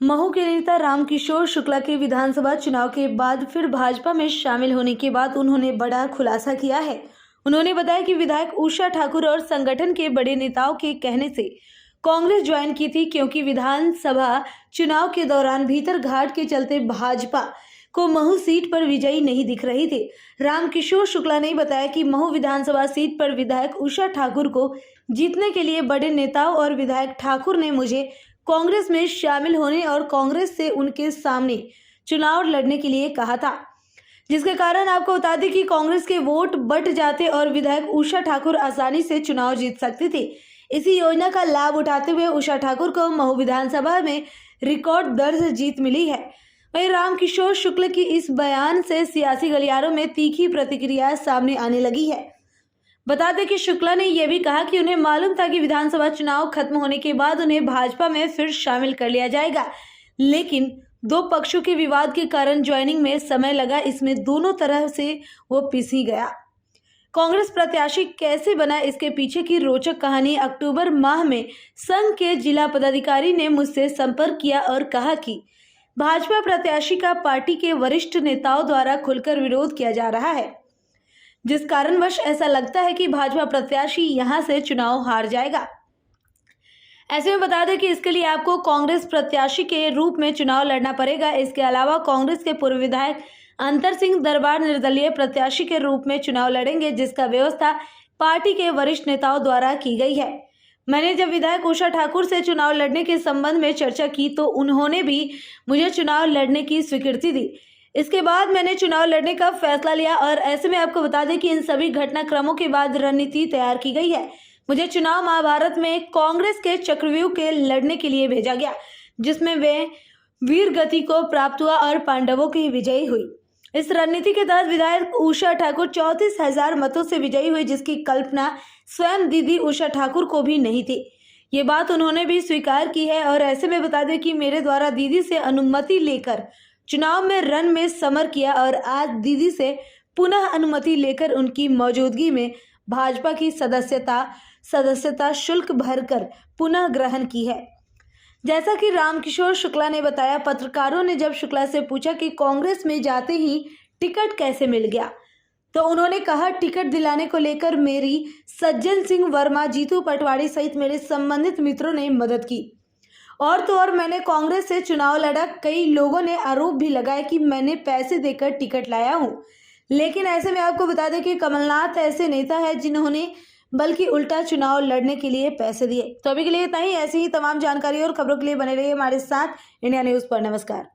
महू के नेता रामकिशोर शुक्ला के विधानसभा चुनाव के बाद फिर भाजपा में शामिल होने के बाद उन्होंने बड़ा खुलासा किया है। उन्होंने बताया कि विधायक उषा ठाकुर और संगठन के बड़े नेताओं के कहने से कांग्रेस ज्वाइन की थी, क्योंकि विधानसभा चुनाव के दौरान भीतर घाट के चलते भाजपा को महू सीट पर विजयी नहीं दिख रही थी। रामकिशोर शुक्ला ने बताया कि महू विधानसभा सीट पर विधायक उषा ठाकुर को जीतने के लिए बड़े नेताओं और विधायक ठाकुर ने मुझे कांग्रेस में शामिल होने और कांग्रेस से उनके सामने चुनाव लड़ने के लिए कहा था, जिसके कारण आपको बता दें कि कांग्रेस के वोट बट जाते और विधायक उषा ठाकुर आसानी से चुनाव जीत सकते थे। इसी योजना का लाभ उठाते हुए उषा ठाकुर को महू विधानसभा में रिकॉर्ड दर्ज जीत मिली है। वहीं रामकिशोर शुक्ल की इस बयान से सियासी गलियारों में तीखी प्रतिक्रिया सामने आने लगी है। बता दें कि शुक्ला ने यह भी कहा कि उन्हें मालूम था कि विधानसभा चुनाव खत्म होने के बाद उन्हें भाजपा में फिर शामिल कर लिया जाएगा, लेकिन दो पक्षों के विवाद के कारण ज्वाइनिंग में समय लगा। इसमें दोनों तरह से वो पिसी गया। कांग्रेस प्रत्याशी कैसे बना, इसके पीछे की रोचक कहानी। अक्टूबर माह में संघ के जिला पदाधिकारी ने मुझसे संपर्क किया और कहा कि भाजपा प्रत्याशी का पार्टी के वरिष्ठ नेताओं द्वारा खुलकर विरोध किया जा रहा है, जिस कारणवश ऐसा लगता है कि भाजपा प्रत्याशी यहां से चुनाव हार जाएगा। ऐसे में बता दें कि इसके लिए आपको कांग्रेस प्रत्याशी के रूप में चुनाव लड़ना पड़ेगा। इसके अलावा कांग्रेस के पूर्व विधायक अंतर सिंह दरबार निर्दलीय प्रत्याशी के रूप में चुनाव लड़ेंगे, जिसका व्यवस्था पार्टी के वरिष्ठ नेताओं द्वारा की गई है। मैंने जब विधायक उषा ठाकुर से चुनाव लड़ने के संबंध में चर्चा की तो उन्होंने भी मुझे चुनाव लड़ने की स्वीकृति दी। इसके बाद मैंने चुनाव लड़ने का फैसला लिया और ऐसे में आपको बता दें कि इन सभी घटनाक्रमों के बाद रणनीति तैयार की गई है। मुझे चुनाव महाभारत में कांग्रेस के चक्रव्यूह के लड़ने के लिए भेजा गया, जिसमें वे वीर गति को प्राप्त हुआ और पांडवों की विजयी हुई। इस रणनीति के तहत विधायक उषा ठाकुर 34,000 मतों से विजयी हुई, जिसकी कल्पना स्वयं दीदी उषा ठाकुर को भी नहीं थी। ये बात उन्होंने भी स्वीकार की है। और ऐसे में बता दें कि मेरे द्वारा दीदी से अनुमति लेकर चुनाव में रण में समर किया और आज दीदी से पुनः अनुमति लेकर उनकी मौजूदगी में भाजपा की सदस्यता शुल्क भरकर पुनः ग्रहण की है। जैसा कि रामकिशोर शुक्ला ने बताया, पत्रकारों ने जब शुक्ला से पूछा कि कांग्रेस में जाते ही टिकट कैसे मिल गया, तो उन्होंने कहा टिकट दिलाने को लेकर मेरी सज्जन सिंह वर्मा, जीतू पटवारी सहित मेरे संबंधित मित्रों ने मदद की। और तो और मैंने कांग्रेस से चुनाव लड़ा। कई लोगों ने आरोप भी लगाया कि मैंने पैसे देकर टिकट लाया हूं, लेकिन ऐसे में आपको बता दें कि कमलनाथ ऐसे नेता है जिन्होंने बल्कि उल्टा चुनाव लड़ने के लिए पैसे दिए। तो अभी के लिए इतना ही। ऐसी ही तमाम जानकारी और खबरों के लिए बने रहिए हमारे साथ इंडिया न्यूज़ पर। नमस्कार।